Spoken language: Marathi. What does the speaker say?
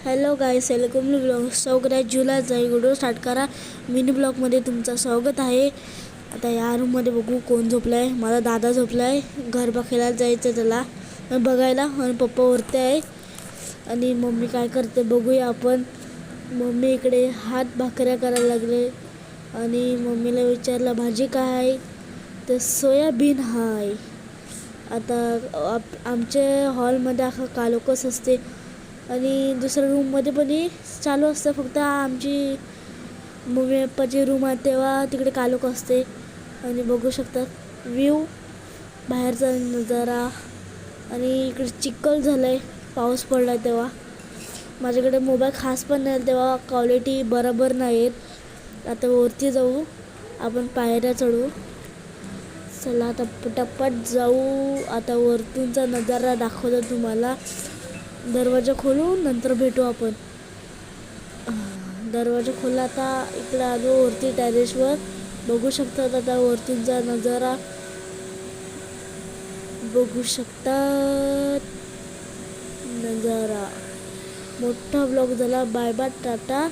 Hello guys, welcome to blog. So ग्रॅज्युअलचा एक व्हिडिओ स्टार्ट करा. मिनी ब्लॉगमध्ये तुमचं स्वागत आहे. आता या रूममध्ये बघू कोण झोपलं आहे. माझा दादा झोपला आहे. घर बघायला जायचं त्याला बघायला. आणि पप्पा वरती आहे आणि मम्मी काय करते बघूया आपण. मम्मी इकडे हात भाकऱ्या करायला लागले आणि मम्मीला विचारलं भाजी काय आहे, तर सोयाबीन आहे. आता आमच्या हॉलमध्ये अख्खा कालोकस असते आणि दुसऱ्या रूममध्ये पण चालू असतं. फक्त आमची मम्मी पप्पाची रूम आहे तेव्हा तिकडे कालोख असते. आणि बघू शकतात व्ह्यू, बाहेरचा नजारा. आणि इकडे चिखल झालं आहे, पाऊस पडला आहे तेव्हा. माझ्याकडे मोबाईल खास पण नाही तेव्हा क्वालिटी बरोबर नाही आहेत. आता वरती जाऊ आपण, पायऱ्या चढू. चला आता पटापट जाऊ. आता वरतूनचा नजारा दाखवतो तुम्हाला. दरवाजा खोलू, नंतर भेटू आपण. दरवाजा खोला. आता इकडे आलो वरती टेरेसवर. बघू शकतात आता वरतूनचा नजारा बघू शकतात. नजारा मोठा ब्लॉग झाला. Bye bye, Tata.